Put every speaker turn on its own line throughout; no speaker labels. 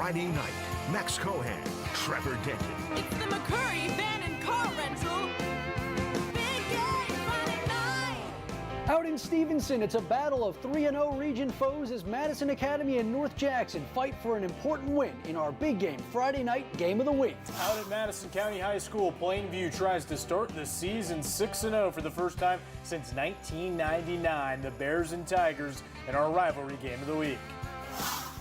Friday night. Max Cohan, Trevor Denton.
It's the McCurry Van and Car Rental. Big game Friday night.
Out in Stevenson, it's a battle of 3-0 region foes as Madison Academy and North Jackson fight for an important win in our big game Friday night game of the week.
Out at Madison County High School, Plainview tries to start the season 6-0 for the first time since 1999. The Bears and Tigers in our rivalry game of the week.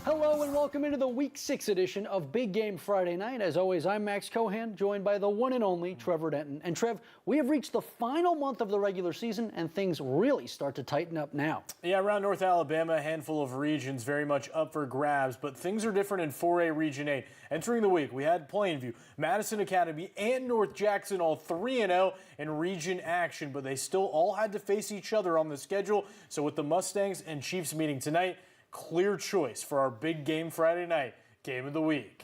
Hello and welcome into the Week 6 edition of Big Game Friday Night. As always, I'm Max Cohan, joined by the one and only Trevor Denton. And Trev, we have reached the final month of the regular season and things really start to tighten up now.
Yeah, around North Alabama, a handful of regions very much up for grabs, but things are different in 4A Region 8. Entering the week, we had Plainview, Madison Academy, and North Jackson all 3-0 in region action, but they still all had to face each other on the schedule. So with the Mustangs and Chiefs meeting tonight, clear choice for our big game Friday night game of the week.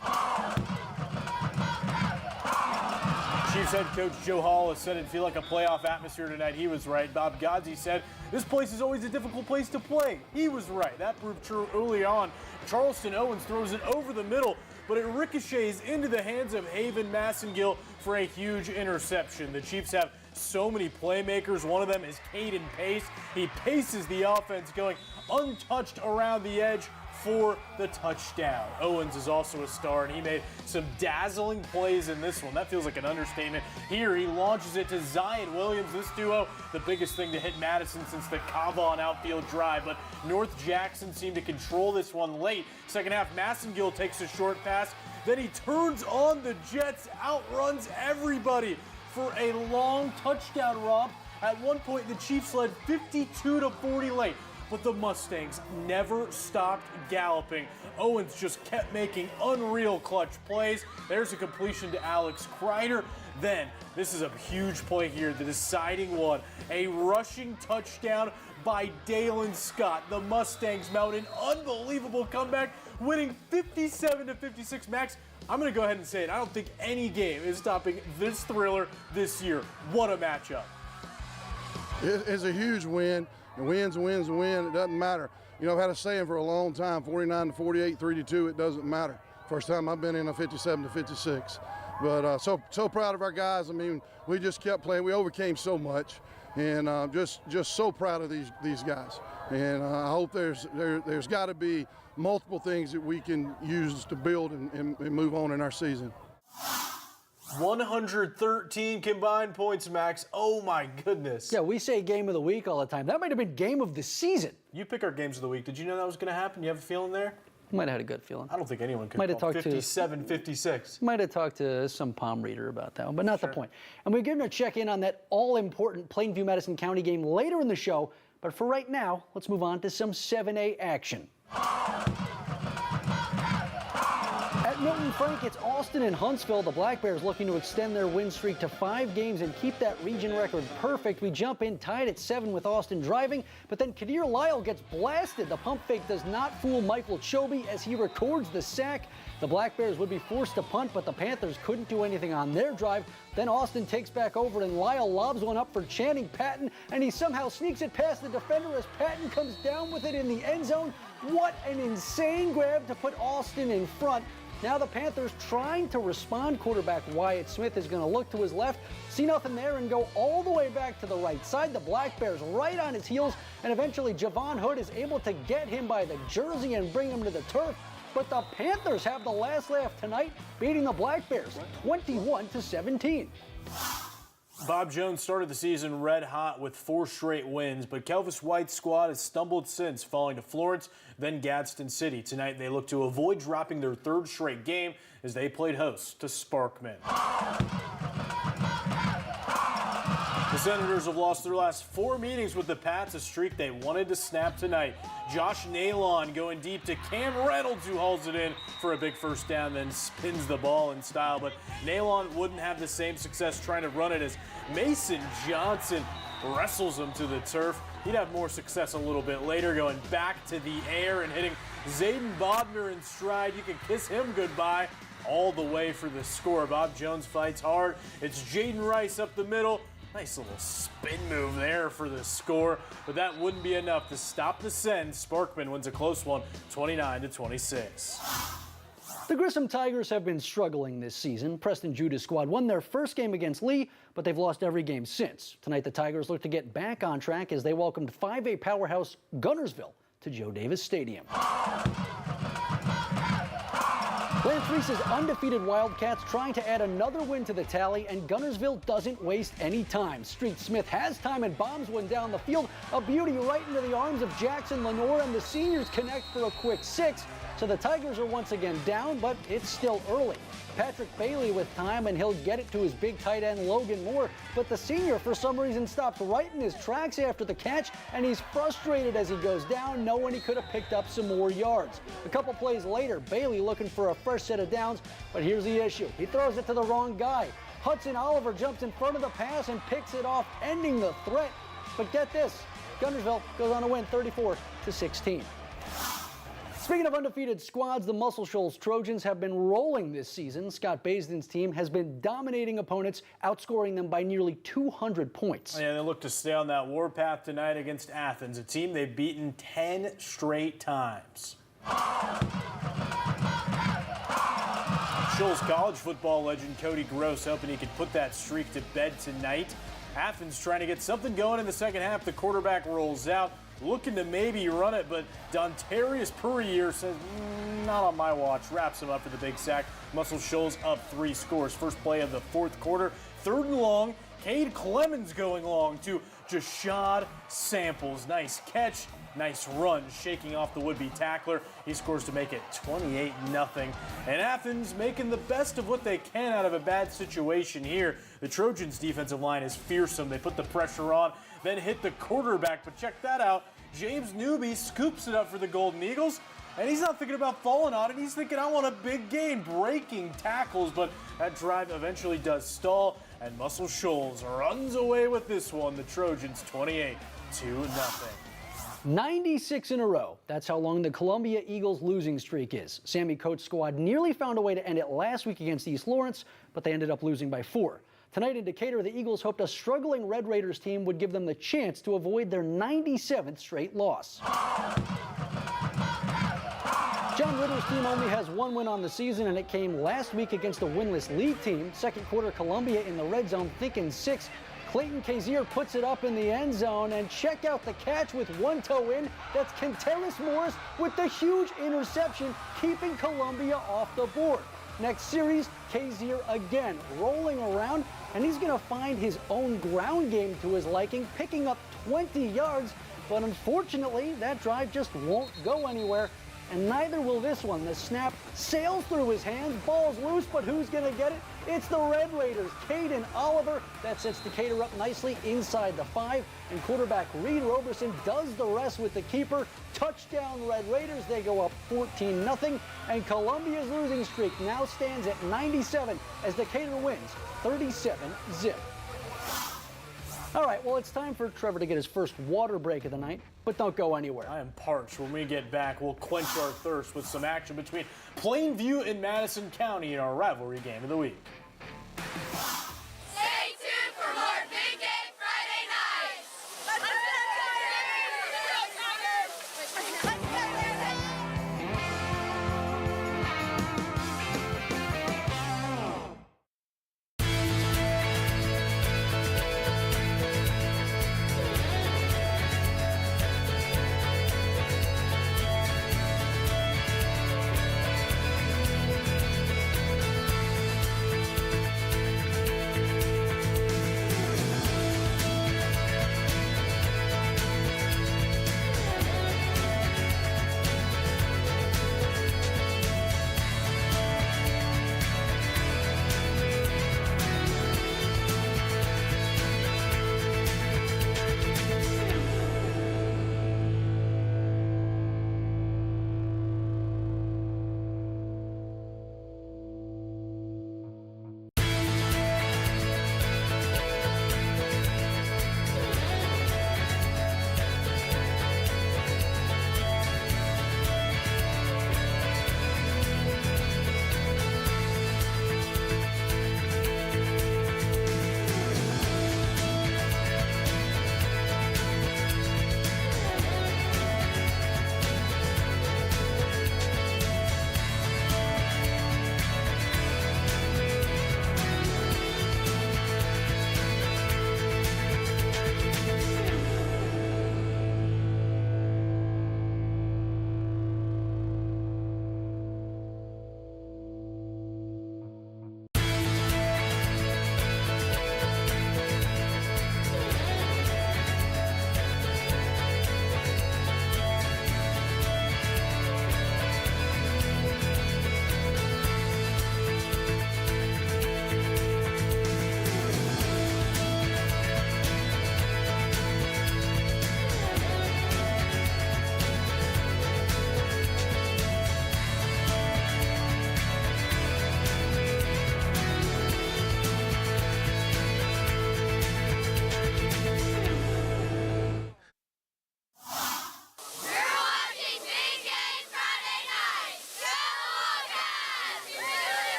Chiefs head coach Joe Hall has said it'd feel like a playoff atmosphere tonight. He was right. Bob Godsey said this place is always a difficult place to play. He was right. That proved true early on. Charleston Owens throws it over the middle, but it ricochets into the hands of Haven Massengill for a huge interception. The Chiefs have so many playmakers. One of them is Caden Pace. He paces the offense, going untouched around the edge for the touchdown. Owens is also a star, and he made some dazzling plays in this one. That feels like an understatement. Here he launches it to Zion Williams. This duo, the biggest thing to hit Madison since the Cavon outfield drive, but North Jackson seemed to control this one late. Second half, Massengill takes a short pass. Then he turns on the Jets, outruns everybody for a long touchdown romp. At one point, the Chiefs led 52-40 late, but the Mustangs never stopped galloping. Owens just kept making unreal clutch plays. There's a completion to Alex Kreider. Then, this is a huge play here, the deciding one. A rushing touchdown by Dalen Scott. The Mustangs mount an unbelievable comeback, winning 57-56. Max, I'm going to go ahead and say it. I don't think any game is stopping this thriller this year. What a matchup.
It's a huge win. The win's a win's a win. It doesn't matter. You know, I've had a saying for a long time, 49-48, 3-2, it doesn't matter. First time I've been in a 57-56. But so proud of our guys. I mean, we just kept playing. We overcame so much. And just so proud of these guys. And I hope there's got to be multiple things that we can use to build and move on in our season.
113 combined points, Max. Oh my goodness.
Yeah, we say game of the week all the time. That might have been game of the season.
You pick our games of the week. Did you know that was going to happen? You have a feeling there?
Might have had a good feeling.
I don't think anyone could.
Might have talked
57-56.
Might have talked to some palm reader about that one, but not the point. And we're going to check in on that all-important Plainview-Madison County game later in the show. But for right now, let's move on to some 7A action. At Milton Frank, it's Austin and Huntsville. The Black Bears looking to extend their win streak to 5 games and keep that region record perfect. We jump in tied at 7 with Austin driving, but then Kadir Lyle gets blasted. The pump fake does not fool Michael Chobe as he records the sack. The Black Bears would be forced to punt, but the Panthers couldn't do anything on their drive. Then Austin takes back over, and Lyle lobs one up for Channing Patton, and he somehow sneaks it past the defender as Patton comes down with it in the end zone. What an insane grab to put Austin in front. Now the Panthers trying to respond. Quarterback Wyatt Smith is going to look to his left, see nothing there, and go all the way back to the right side. The Black Bears right on his heels, and eventually Javon Hood is able to get him by the jersey and bring him to the turf. But the Panthers have the last laugh tonight, beating the Black Bears 21-17.
Bob Jones started the season red hot with 4 straight wins, but Kelvis White's squad has stumbled since, falling to Florence, then Gadsden City. Tonight they look to avoid dropping their 3rd straight game as they played host to Sparkman. The Senators have lost their last 4 meetings with the Pats, a streak they wanted to snap tonight. Josh Nalon going deep to Cam Reynolds, who hauls it in for a big first down, then spins the ball in style. But Nalon wouldn't have the same success trying to run it as Mason Johnson wrestles him to the turf. He'd have more success a little bit later, going back to the air and hitting Zayden Bodner in stride. You can kiss him goodbye all the way for the score. Bob Jones fights hard. It's Jaden Rice up the middle. Nice little spin move there for the score, but that wouldn't be enough to stop the Sens. Sparkman wins a close one, 29-26.
The Grissom Tigers have been struggling this season. Preston Judah's squad won their first game against Lee, but they've lost every game since. Tonight, the Tigers look to get back on track as they welcomed 5A powerhouse Gunnersville to Joe Davis Stadium. Lance Reese's undefeated Wildcats trying to add another win to the tally, and Gunnersville doesn't waste any time. Street Smith has time and bombs one down the field. A beauty right into the arms of Jackson Lenore, and the seniors connect for a quick 6. So the Tigers are once again down, but it's still early. Patrick Bailey with time, and he'll get it to his big tight end Logan Moore, but the senior for some reason stops right in his tracks after the catch, and he's frustrated as he goes down, knowing he could have picked up some more yards. A couple plays later, Bailey looking for a fresh set of downs, but here's the issue. He throws it to the wrong guy. Hudson Oliver jumps in front of the pass and picks it off, ending the threat. But get this, Gunnersville goes on to win 34-16. Speaking of undefeated squads, the Muscle Shoals Trojans have been rolling this season. Scott Baisden's team has been dominating opponents, outscoring them by nearly 200 points.
Yeah, they look to stay on that warpath tonight against Athens, a team they've beaten 10 straight times. Shoals college football legend Cody Gross hoping he could put that streak to bed tonight. Athens trying to get something going in the second half. The quarterback rolls out, looking to maybe run it, but Dontarius Puryear says, not on my watch. Wraps him up for the big sack. Muscle Shoals up 3 scores. First play of the fourth quarter. 3rd and long. Cade Clemens going long to Jashad Samples. Nice catch. Nice run, shaking off the would-be tackler. He scores to make it 28-0. And Athens making the best of what they can out of a bad situation here. The Trojans' defensive line is fearsome. They put the pressure on, then hit the quarterback. But check that out. James Newby scoops it up for the Golden Eagles. And he's not thinking about falling on it. He's thinking, I want a big gain, breaking tackles. But that drive eventually does stall. And Muscle Shoals runs away with this one. The Trojans 28-0.
96 in a row. That's how long the Columbia Eagles losing streak is. Sammy Coates' squad nearly found a way to end it last week against East Lawrence, but they ended up losing by 4. Tonight in Decatur, the Eagles hoped a struggling Red Raiders team would give them the chance to avoid their 97th straight loss. John Ritter's team only has 1 win on the season, and it came last week against a winless league team. Second quarter, Columbia in the red zone, thinking 6. Clayton Kazir puts it up in the end zone, and check out the catch with 1 toe in. That's Kenteris Morris with the huge interception, keeping Columbia off the board. Next series, Kazir again rolling around, and he's going to find his own ground game to his liking, picking up 20 yards. But unfortunately, that drive just won't go anywhere, and neither will this one. The snap sails through his hands, ball's loose, but who's going to get it? It's the Red Raiders, Caden Oliver. That sets Decatur up nicely inside the 5, and quarterback Reed Roberson does the rest with the keeper. Touchdown Red Raiders. They go up 14-0, and Columbia's losing streak now stands at 97 as Decatur wins 37-0. All right, well, it's time for Trevor to get his first water break of the night, but don't go anywhere.
I am parched. When we get back, we'll quench our thirst with some action between Plainview and Madison County in our rivalry game of the week.
Stay tuned for more Big Game Friday night.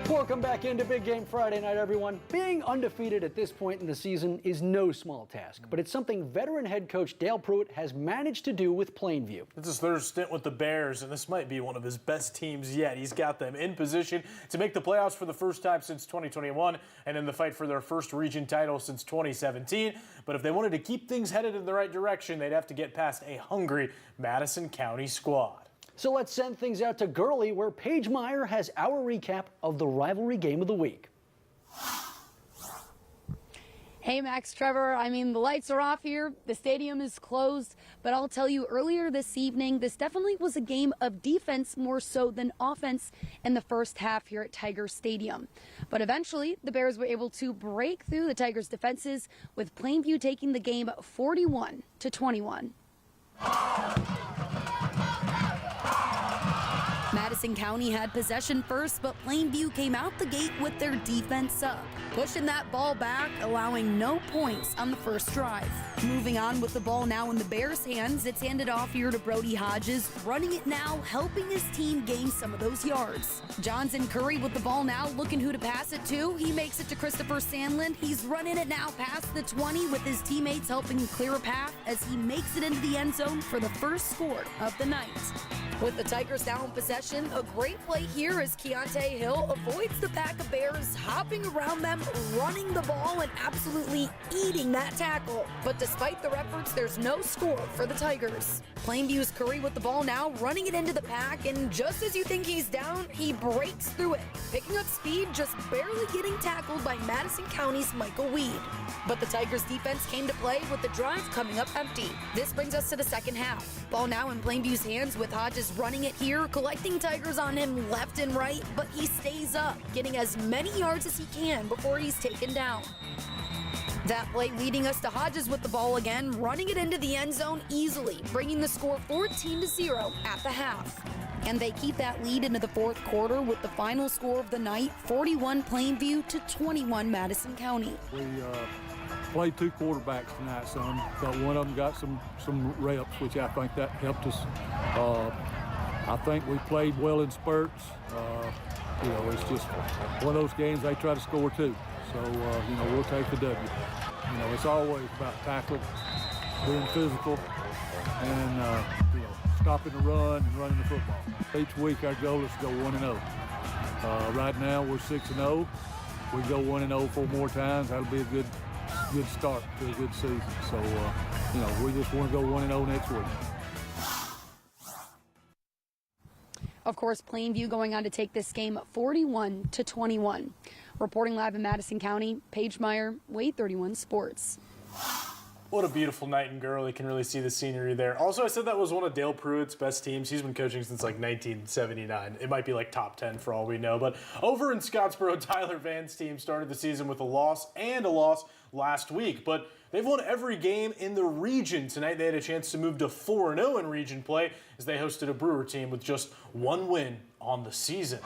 Welcome back into Big Game Friday night, everyone. Being undefeated at this point in the season is no small task, but it's something veteran head coach Dale Pruitt has managed to do with Plainview.
It's his third stint with the Bears, and this might be one of his best teams yet. He's got them in position to make the playoffs for the first time since 2021 and in the fight for their first region title since 2017. But if they wanted to keep things headed in the right direction, they'd have to get past a hungry Madison County squad.
So let's send things out to Gurley, where Paige Meyer has our recap of the rivalry game of the week.
Hey, Max, Trevor. I mean, the lights are off here. The stadium is closed. But I'll tell you, earlier this evening, this definitely was a game of defense more so than offense in the first half here at Tiger Stadium. But eventually, the Bears were able to break through the Tigers' defenses, with Plainview taking the game 41-21. Madison County had possession first, but Plainview came out the gate with their defense up, pushing that ball back, allowing no points on the first drive. Moving on with the ball now in the Bears' hands, it's handed off here to Brody Hodges, running it now, helping his team gain some of those yards. Johnson Curry with the ball now, looking who to pass it to. He makes it to Christopher Sandlin. He's running it now past the 20 with his teammates helping clear a path as he makes it into the end zone for the first score of the night. With the Tigers now in possession, a great play here as Keontae Hill avoids the pack of Bears, hopping around them, running the ball, and absolutely eating that tackle. But despite their efforts, there's no score for the Tigers. Plainview's Curry with the ball now, running it into the pack, and just as you think he's down, he breaks through it, picking up speed, just barely getting tackled by Madison County's Michael Weed. But the Tigers' defense came to play with the drive coming up empty. This brings us to the second half. Ball now in Plainview's hands with Hodges running it here, collecting Tigers on him left and right, but he stays up, getting as many yards as he can before he's taken down. That play leading us to Hodges with the ball again, running it into the end zone easily, bringing the score 14-0 at the half. And they keep that lead into the fourth quarter with the final score of the night, 41 Plainview to 21 Madison County.
We played two quarterbacks tonight, son, but one of them got some reps, which I think that helped us. I think we played well in spurts. You know, it's just one of those games they try to score too. So, you know, we'll take the W. You know, it's always about tackling, being physical, and, you know, stopping the run and running the football. Each week our goal is to go 1-0. Right now we're 6-0. We go 1-0 4 more times. That'll be a good start to a good season. So, you know, we just want to go 1-0 next week.
Of course, Plainview going on to take this game 41-21. Reporting live in Madison County, Paige Meyer, WAAY 31 Sports.
What a beautiful night in Gurley. Can really see the scenery there. Also, I said that was one of Dale Pruitt's best teams. He's been coaching since like 1979. It might be like top 10 for all we know. But over in Scottsboro, Tyler Vann's team started the season with a loss last week. But they've won every game in the region. Tonight they had a chance to move to 4-0 in region play as they hosted a Brewer team with just one win on the season.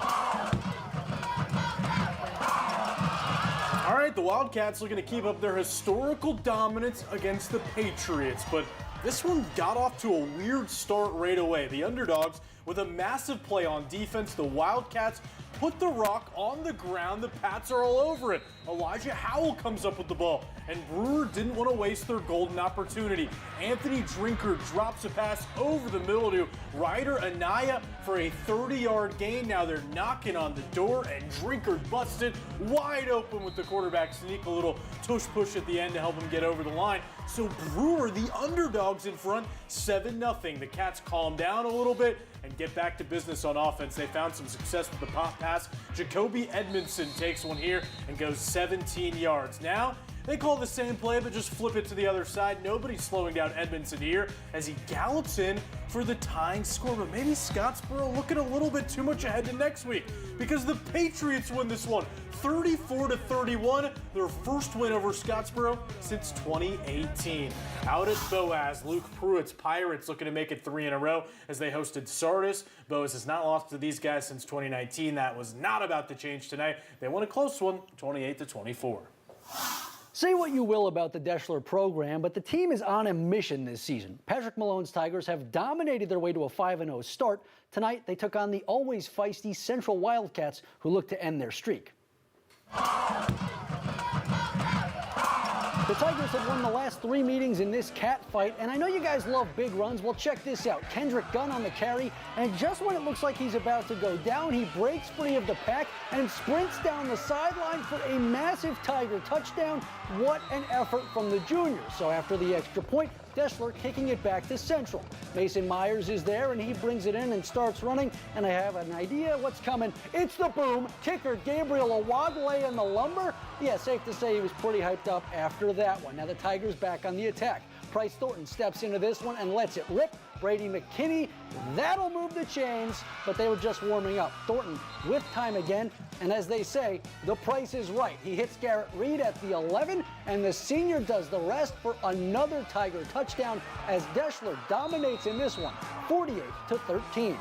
All right, the Wildcats looking to keep up their historical dominance against the Patriots, but this one got off to a weird start right away. The underdogs with a massive play on defense. The Wildcats put the rock on the ground. The Pats are all over it. Elijah Howell comes up with the ball, and Brewer didn't want to waste their golden opportunity. Anthony Drinker drops a pass over the middle to Ryder Anaya for a 30-yard gain. Now they're knocking on the door, and Drinker busted wide open with the quarterback sneak, a little tush push at the end to help him get over the line. So Brewer, the underdogs in front, 7-0. The Cats calm down a little bit and get back to business on offense. They found some success with the pop pass. Jacoby Edmondson takes one here and goes 17 yards. Now, they call the same play, but just flip it to the other side. Nobody's slowing down Edmondson here as he gallops in for the tying score. But maybe Scottsboro looking a little bit too much ahead to next week because the Patriots win this one 34-31, their first win over Scottsboro since 2018. Out at Boaz, Luke Pruitt's Pirates looking to make it 3 in a row as they hosted Sardis. Boaz has not lost to these guys since 2019. That was not about to change tonight. They won a close one, 28-24.
Say what you will about the Deschler program, but the team is on a mission this season. Patrick Malone's Tigers have dominated their way to a 5-0 start. Tonight, they took on the always feisty Central Wildcats, who look to end their streak. The Tigers have won the last 3 meetings in this cat fight, and I know you guys love big runs. Well, check this out. Kendrick Gunn on the carry, and just when it looks like he's about to go down, he breaks free of the pack and sprints down the sideline for a massive Tiger touchdown. What an effort from the junior. So after the extra point, Deschler kicking it back to Central. Mason Myers is there, and he brings it in and starts running, and I have an idea what's coming. It's the boom. Kicker Gabriel Awagway in the lumber. Yeah, safe to say he was pretty hyped up after that one. Now the Tigers back on the attack. Price Thornton steps into this one and lets it rip. Brady McKinney, that'll move the chains, but they were just warming up. Thornton with time again, and as they say, the price is right. He hits Garrett Reed at the 11, and the senior does the rest for another Tiger touchdown as Deschler dominates in this one, 48-13.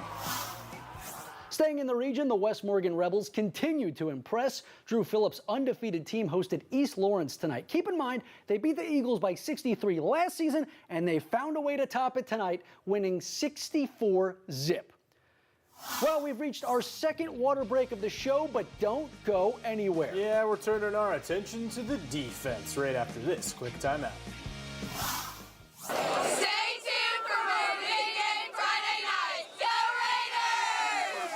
Staying in the region, the West Morgan Rebels continue to impress. Drew Phillips' undefeated team hosted East Lawrence tonight. Keep in mind, they beat the Eagles by 63 last season, and they found a way to top it tonight, winning 64-zip. Well, we've reached our second water break of the show, but don't go anywhere.
Yeah, we're turning our attention to the defense right after this quick timeout.
Stay tuned for more Big Game Friday night. Go Raiders!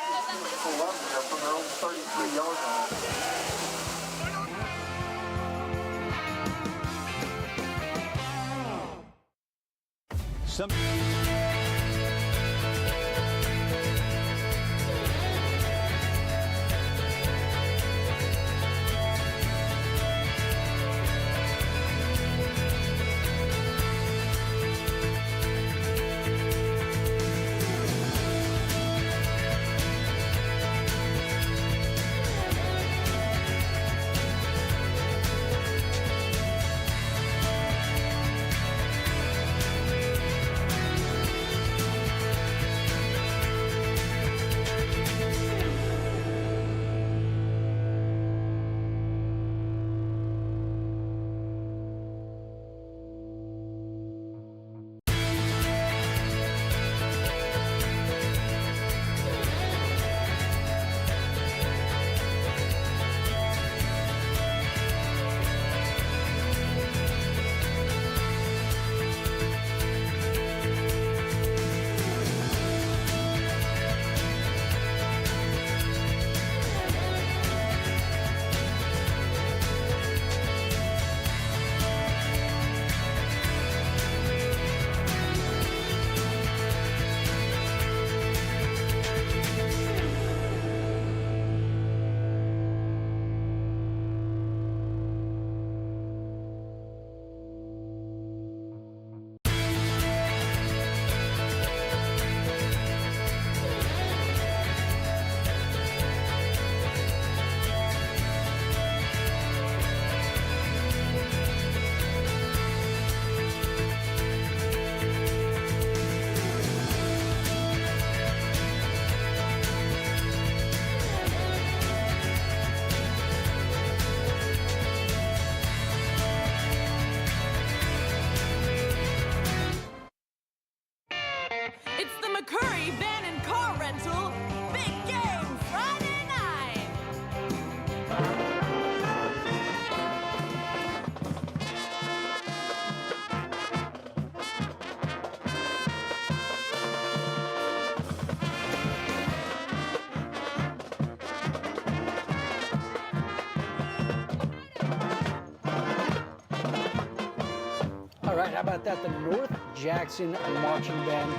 All right, how about that? The North Jackson Marching Band.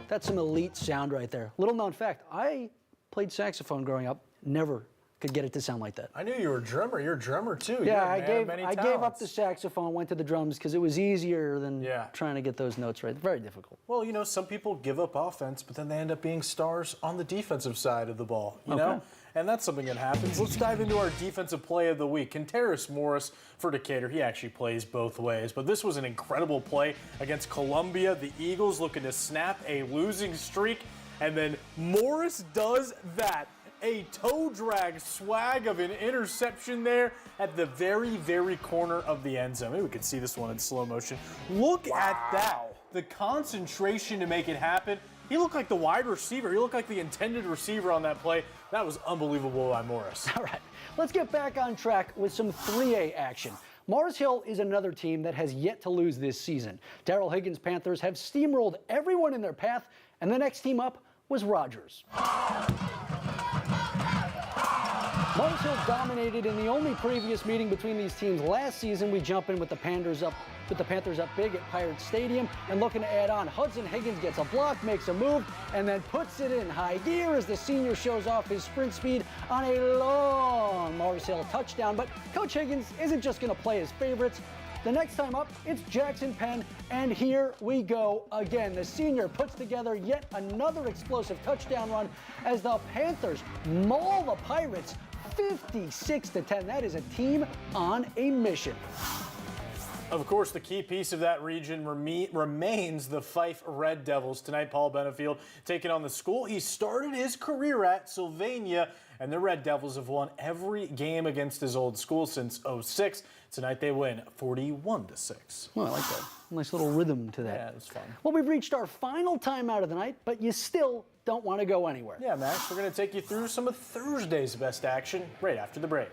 That's some elite sound right there. Little known fact, I played saxophone growing up. Never could get it to sound like that.
I knew you were a drummer. You're a drummer too.
Yeah,
I
gave up the saxophone, went to the drums because it was easier than trying to get those notes right. Very difficult.
Well, you know, some people give up offense, but then they end up being stars on the defensive side of the ball, you know? And that's something that happens. Let's dive into our defensive play of the week. Kenteris Morris for Decatur. He actually plays both ways, but this was an incredible play against Columbia. The Eagles looking to snap a losing streak, and then Morris does that. a toe drag swag of an interception there at the very, very corner of the end zone. Maybe we could see this one in slow motion. Look at that. The concentration to make it happen. He looked like the wide receiver. He looked like the intended receiver on that play. That was unbelievable by Morris.
All right, let's get back on track with some 3A action. Mars Hill is another team that has yet to lose this season. Darrell Higgins' Panthers have steamrolled everyone in their path, and the next team up was Rogers. Mars Hill dominated in the only previous meeting between these teams last season. We jump in with the Panthers up big at Pirates Stadium, and looking to add on, Hudson Higgins gets a block, makes a move, and then puts it in high gear as the senior shows off his sprint speed on a long Mars Hill touchdown. But Coach Higgins isn't just going to play his favorites. The next time up, it's Jackson Penn, and here we go again. The senior puts together yet another explosive touchdown run as the Panthers maul the Pirates 56-10. That is a team on a mission.
Of course, the key piece of that region remains the Fife Red Devils. Tonight, Paul Benefield taking on the school he started his career at, Sylvania, and the Red Devils have won every game against his old school since '06. Tonight they win 41-6.
Well, I like that. Nice little rhythm to that.
Yeah, it was fun.
Well, we've reached our final timeout of the night, but you still don't want to go anywhere.
Yeah, Max, we're going to take you through some of Thursday's best action right after the break.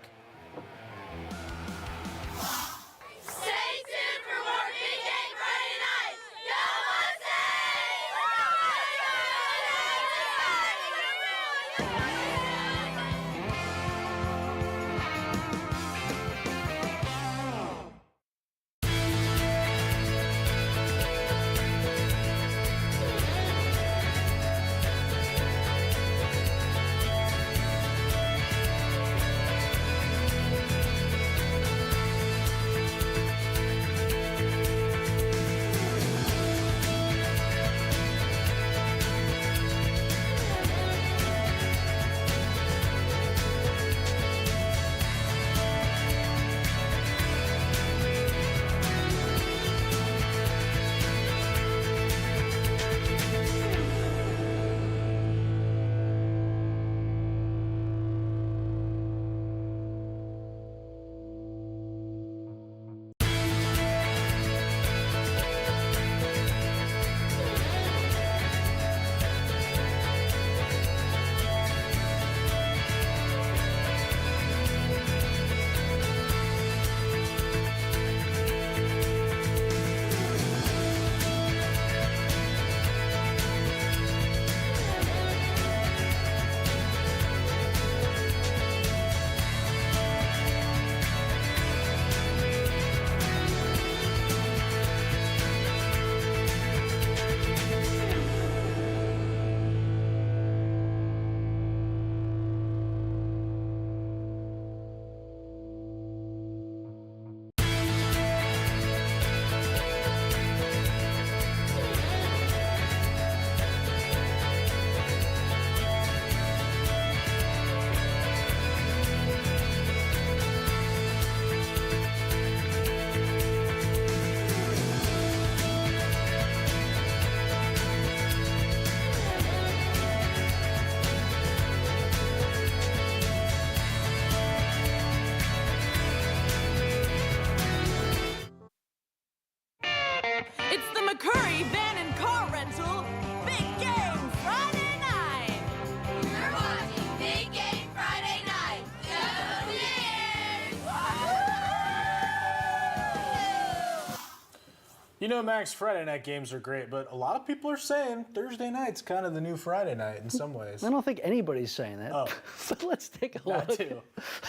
You know, Max, Friday night games are great, but a lot of people are saying Thursday night's kind of the new Friday night in some ways.
I don't think anybody's saying that.
Oh.
But let's take a look.
That too.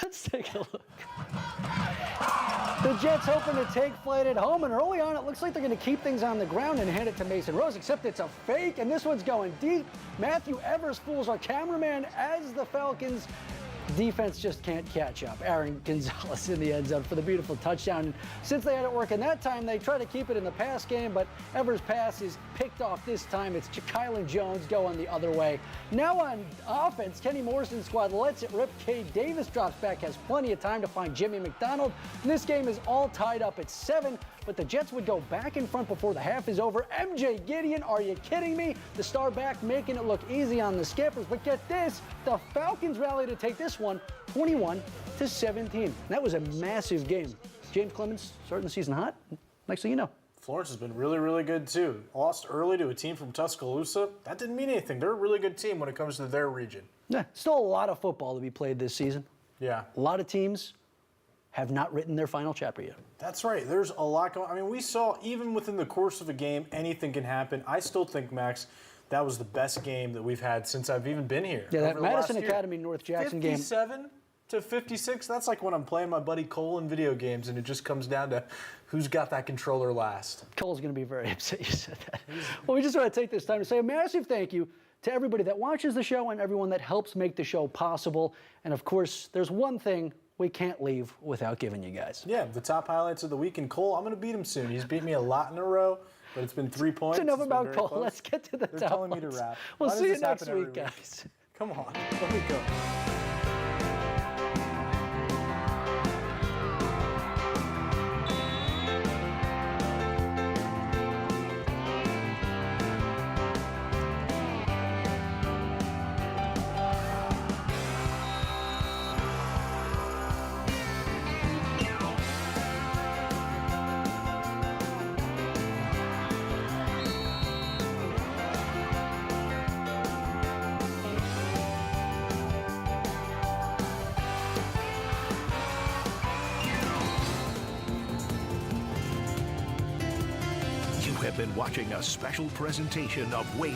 Let's take a look. The Jets hoping to take flight at home, and early on it looks like they're going to keep things on the ground and hand it to Mason Rose, except it's a fake, and this one's going deep. Matthew Evers fools our cameraman as the Falcons defense just can't catch up. Aaron Gonzalez in the end zone for the beautiful touchdown. And since they had it working that time, they try to keep it in the pass game, but Evers' pass is picked off this time. It's Kylan Jones going the other way. Now on offense, Kenny Morrison's squad lets it rip. Cade Davis drops back, has plenty of time to find Jimmy McDonald. And this game is all tied up at 7. but the Jets would go back in front before the half is over. MJ Gideon, are you kidding me? The star back making it look easy on the Skippers, but get this, the Falcons rally to take this one 21-17. That was a massive game. James Clemens starting the season hot. Next thing you know.
Florence has been really, really good too. Lost early to a team from Tuscaloosa. That didn't mean anything. They're a really good team when it comes to their region.
Yeah, still a lot of football to be played this season.
Yeah.
A lot of teams have not written their final chapter yet.
That's right. There's a lot going on. I mean, we saw even within the course of a game, anything can happen. I still think, Max, that was the best game that we've had since I've even been here.
Yeah, that Madison Academy North Jackson game.
57-56. That's like when I'm playing my buddy Cole in video games, and it just comes down to who's got that controller last.
Cole's going to be very upset you said that. Well, we just want to take this time to say a massive thank you to everybody that watches the show and everyone that helps make the show possible. And of course, there's one thing we can't leave without giving you guys.
Yeah, the top highlights of the week. And Cole, I'm going to beat him soon. He's beat me a lot in a row, but it's been 3 points.
It's enough about Cole.
Close.
Let's get to the
They're
top
telling me
ones.
to wrap.
We'll
Why
see you
does this
next
happen
week,
every week?
guys.
Come on, let me go.
You have been watching a special presentation of WAAY.